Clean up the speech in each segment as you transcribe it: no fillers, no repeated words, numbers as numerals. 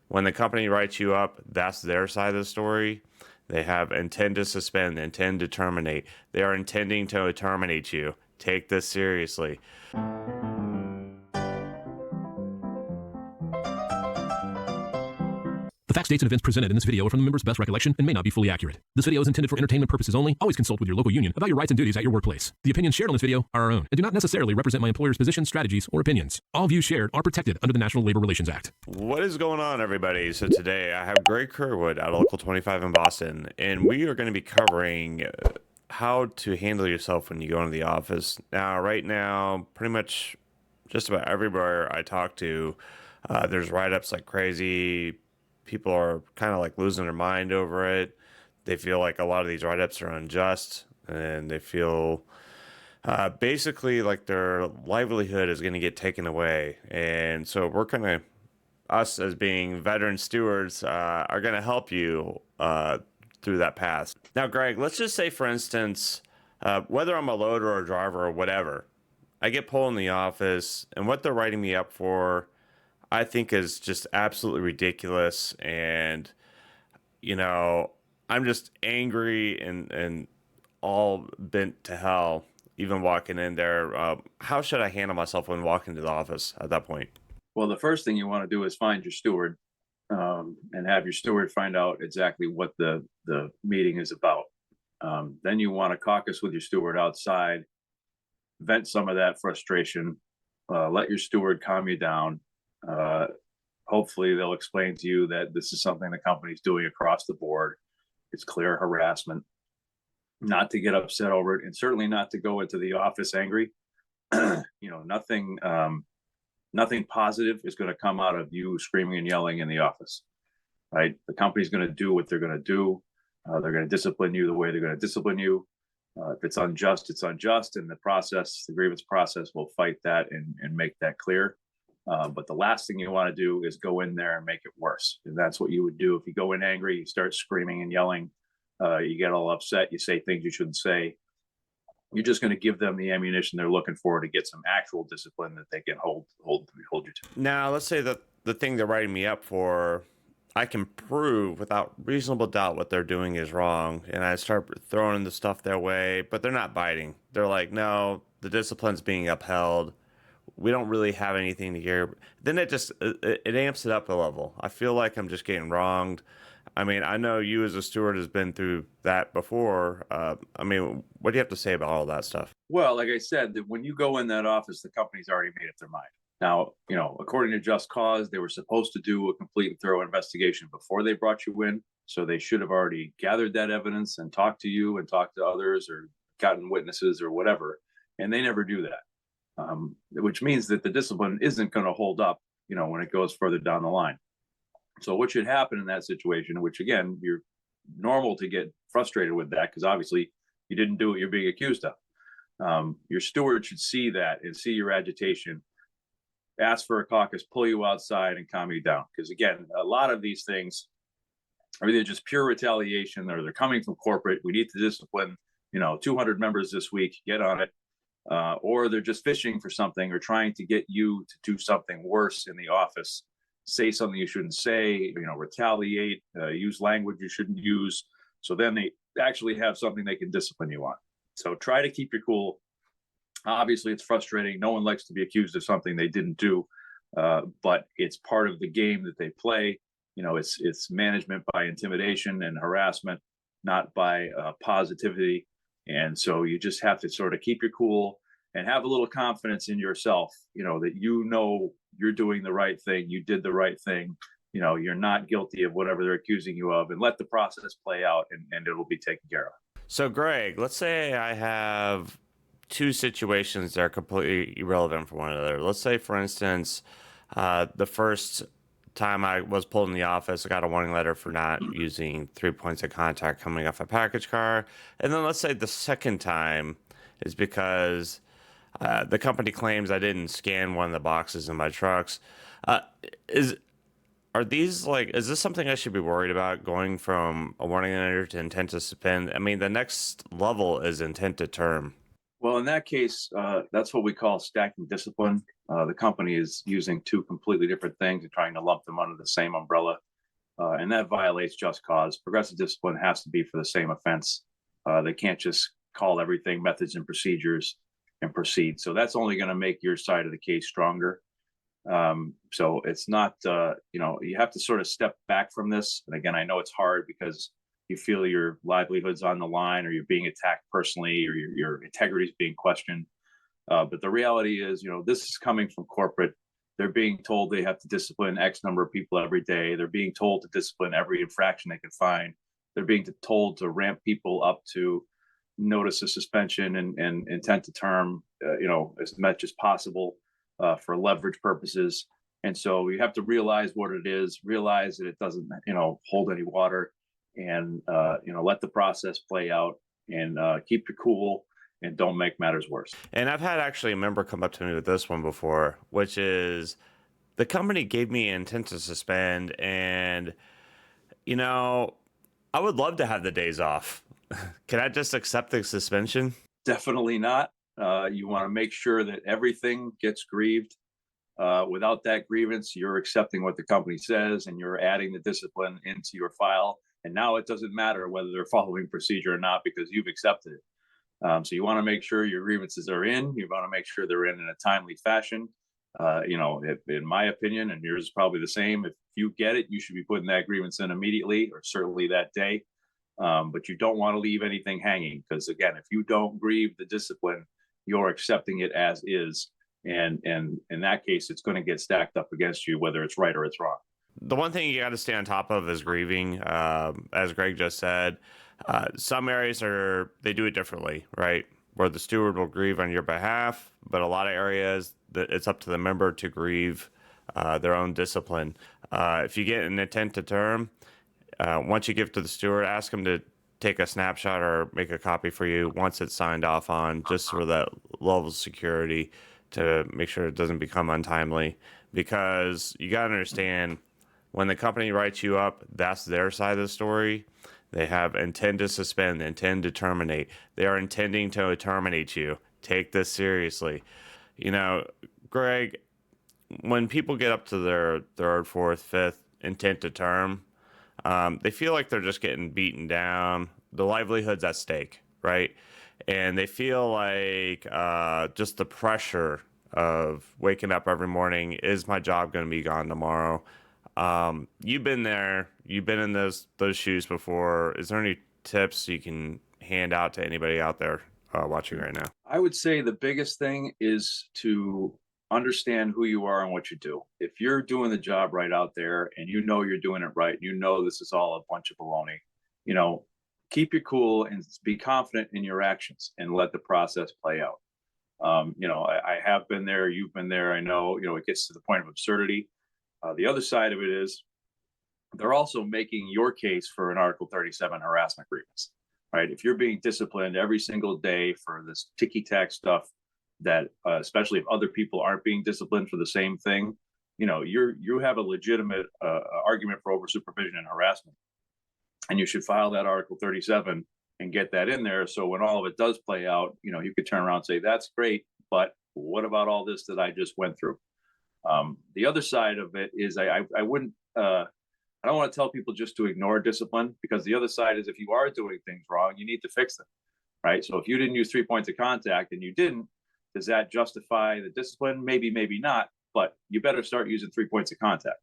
When the company writes you up, that's their side of the story. They have intend to suspend, intend to terminate. They are intending to terminate you. Take this seriously. The facts, dates, and events presented in this video are from the member's best recollection and may not be fully accurate. This video is intended for entertainment purposes only. Always consult with your local union about your rights and duties at your workplace. The opinions shared on this video are our own and do not necessarily represent my employer's positions, strategies, or opinions. All views shared are protected under the National Labor Relations Act. What is going on, everybody? So today I have Greg Kerwood out of Local 25 in Boston, and we are going to be covering how to handle yourself when you go into the office. Now, right now, pretty much just about everywhere I talk to, there's write-ups like crazy. People are kind of like losing their mind over it. They feel like a lot of these write-ups are unjust, and they feel basically like their livelihood is going to get taken away. And so we're going to, us as being veteran stewards, are going to help you through that path. Now, Greg, let's just say, for instance, whether I'm a loader or a driver or whatever, I get pulled in the office, and what they're writing me up for, I think is just absolutely ridiculous. And, you know, I'm just angry and all bent to hell, even walking in there. How should I handle myself when walking to the office at that point? Well, the first thing you want to do is find your steward and have your steward find out exactly what the meeting is about. Then you want to caucus with your steward outside, vent some of that frustration, let your steward calm you down. Hopefully they'll explain to you that this is something the company's doing across the board. It's clear harassment, not to get upset over it, and certainly not to go into the office angry. Nothing positive is going to come out of you screaming and yelling in the office, right? The company's going to do what they're going to do. They're going to discipline you the way they're going to discipline you. If it's unjust, it's unjust, and the grievance process will fight that and make that clear. But the last thing you want to do is go in there and make it worse. And that's what you would do if you go in angry, you start screaming and yelling, you get all upset, you say things you shouldn't say. You're just going to give them the ammunition they're looking for to get some actual discipline that they can hold you to. Now, let's say that the thing they're writing me up for, I can prove without reasonable doubt what they're doing is wrong, and I start throwing the stuff their way, but they're not biting. They're like, no, the discipline's being upheld. We don't really have anything to hear. Then it amps it up a level. I feel like I'm just getting wronged. I mean, I know you as a steward has been through that before. I mean, what do you have to say about all that stuff? Well, like I said, that when you go in that office, the company's already made up their mind. Now, according to Just Cause, they were supposed to do a complete and thorough investigation before they brought you in. So they should have already gathered that evidence and talked to you and talked to others or gotten witnesses or whatever. And they never do that. Which means that the discipline isn't going to hold up, when it goes further down the line. So what should happen in that situation, which again, you're normal to get frustrated with that because obviously you didn't do what you're being accused of. Your steward should see that and see your agitation, ask for a caucus, pull you outside and calm you down. Because again, a lot of these things are either just pure retaliation or they're coming from corporate. We need to discipline, 200 members this week, get on it. Or they're just fishing for something or trying to get you to do something worse in the office, say something you shouldn't say, retaliate, use language you shouldn't use. So then they actually have something they can discipline you on. So try to keep your cool. Obviously, it's frustrating. No one likes to be accused of something they didn't do, but it's part of the game that they play. It's management by intimidation and harassment, not by positivity. And so you just have to sort of keep your cool and have a little confidence in yourself, that you're doing the right thing. You did the right thing. You're not guilty of whatever they're accusing you of, and let the process play out and it'll be taken care of. So, Greg, let's say I have two situations that are completely irrelevant from one another. Let's say, for instance, the first time I was pulled in the office, I got a warning letter for not using 3 points of contact coming off a package car. And then let's say the second time is because the company claims I didn't scan one of the boxes in my trucks. Is this something I should be worried about, going from a warning letter to intent to suspend? I mean, the next level is intent to term. Well, in that case, that's what we call stacking discipline. The company is using two completely different things and trying to lump them under the same umbrella, and that violates just cause. Progressive discipline has to be for the same offense. They can't just call everything methods and procedures and proceed. So that's only going to make your side of the case stronger. So it's not, you have to sort of step back from this. And again, I know it's hard because you feel your livelihood's on the line, or you're being attacked personally, or your integrity is being questioned. But the reality is, this is coming from corporate. They're being told they have to discipline X number of people every day. They're being told to discipline every infraction they can find. They're being told to ramp people up to notice of suspension and intent to term, as much as possible for leverage purposes. And so you have to realize what it is, realize that it doesn't, hold any water, and, let the process play out, and keep your cool, and don't make matters worse. And I've had actually a member come up to me with this one before, which is the company gave me intent to suspend, and you know, I would love to have the days off. Can I just accept the suspension? Definitely not. You want to make sure that everything gets grieved. Without that grievance, you're accepting what the company says, and you're adding the discipline into your file. And now it doesn't matter whether they're following procedure or not, because you've accepted it. So you want to make sure your grievances are in. You want to make sure they're in a timely fashion. In my opinion, and yours is probably the same, if you get it, you should be putting that grievance in immediately, or certainly that day. But you don't want to leave anything hanging, because again, if you don't grieve the discipline, you're accepting it as is. And in that case, it's going to get stacked up against you, whether it's right or it's wrong. The one thing you got to stay on top of is grieving. As Greg just said, some areas they do it differently, right? Where the steward will grieve on your behalf, but a lot of areas it's up to the member to grieve their own discipline. If you get an intent to term, once you give to the steward, ask him to take a snapshot or make a copy for you once it's signed off on, just for that level of security, to make sure it doesn't become untimely. Because you got to understand, when the company writes you up, that's their side of the story. They have intend to suspend, intend to terminate. They are intending to terminate you. Take this seriously. Greg, when people get up to their third, fourth, fifth intent to term, they feel like they're just getting beaten down. The livelihood's at stake, right? And they feel like just the pressure of waking up every morning, is my job going to be gone tomorrow? You've been there. You've been in those shoes before. Is there any tips you can hand out to anybody out there watching right now? I would say the biggest thing is to understand who you are and what you do. If you're doing the job right out there, and you're doing it right, this is all a bunch of baloney, keep your cool and be confident in your actions, and let the process play out. I have been there, you've been there. I know, it gets to the point of absurdity. The other side of it is, they're also making your case for an Article 37 harassment grievance, right? If you're being disciplined every single day for this ticky-tack stuff, that especially if other people aren't being disciplined for the same thing, you have a legitimate argument for over supervision and harassment, and you should file that Article 37 and get that in there. So when all of it does play out, you could turn around and say, that's great, but what about all this that I just went through? The other side of it is, I wouldn't, I don't want to tell people just to ignore discipline, because the other side is, if you are doing things wrong, you need to fix them, right? So if you didn't use 3 points of contact and you didn't, does that justify the discipline? Maybe, maybe not, but you better start using 3 points of contact,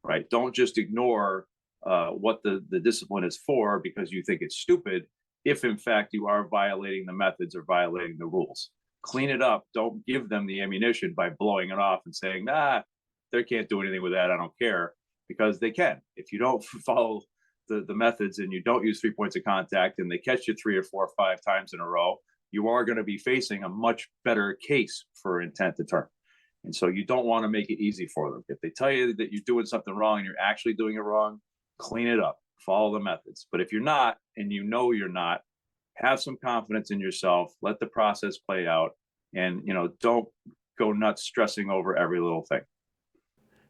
right? Don't just ignore what the discipline is for because you think it's stupid, if in fact you are violating the methods or violating the rules. Clean it up. Don't give them the ammunition by blowing it off and saying, they can't do anything with that, I don't care, because they can. If you don't follow the methods and you don't use 3 points of contact, and they catch you 3 or 4 or 5 times in a row, you are going to be facing a much better case for intent to term. And so you don't want to make it easy for them. If they tell you that you're doing something wrong and you're actually doing it wrong, clean it up, follow the methods. But if you're not, and you're not, have some confidence in yourself, let the process play out, and don't go nuts stressing over every little thing.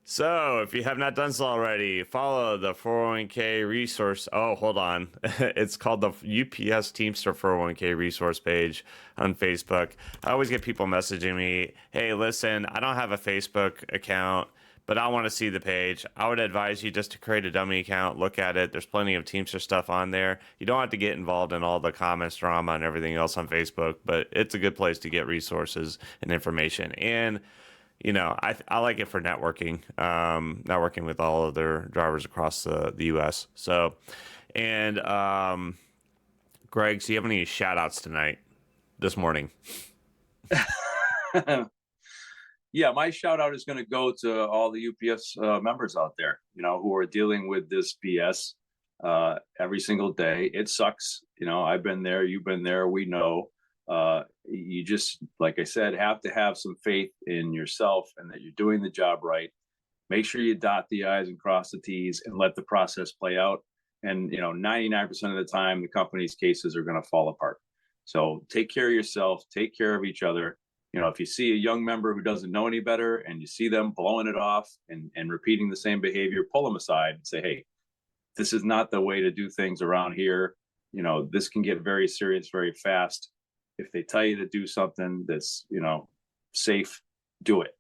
So, if you have not done so already, follow the 401k resource. Oh, hold on. It's called the UPS Teamster 401k resource page on Facebook. I always get people messaging me, hey, listen, I don't have a Facebook account, but I want to see the page. I would advise you just to create a dummy account, look at it. There's plenty of Teamster stuff on there. You don't have to get involved in all the comments, drama, and everything else on Facebook, but it's a good place to get resources and information. And I like it for networking, networking with all of their drivers across the U.S. So, and Greg, do you have any shout outs tonight, this morning? Yeah, my shout out is going to go to all the UPS members out there, who are dealing with this BS every single day. It sucks. I've been there, you've been there, we know. You just, like I said, have to have some faith in yourself and that you're doing the job right. Make sure you dot the I's and cross the T's and let the process play out. And 99% of the time, the company's cases are going to fall apart. So take care of yourself, take care of each other. If you see a young member who doesn't know any better and you see them blowing it off and repeating the same behavior, pull them aside and say, hey, this is not the way to do things around here. This can get very serious very fast. If they tell you to do something that's, safe, do it.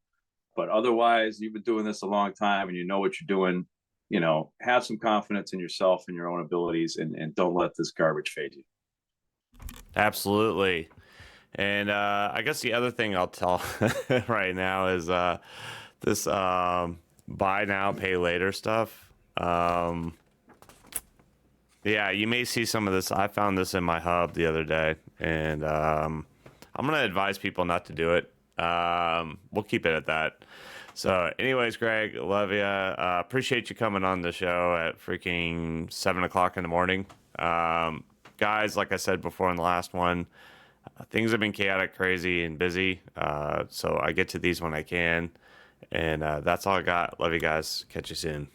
But otherwise, you've been doing this a long time and you know what you're doing. Have some confidence in yourself and your own abilities and don't let this garbage fade you. Absolutely. And I guess the other thing I'll tell right now is this buy now, pay later stuff. Yeah, you may see some of this. I found this in my hub the other day, and I'm going to advise people not to do it. We'll keep it at that. So, anyways, Greg, love you. Appreciate you coming on the show at freaking 7 o'clock in the morning. Guys, like I said before in the last one, things have been chaotic, crazy, and busy. So I get to these when I can. And that's all I got. Love you guys. Catch you soon.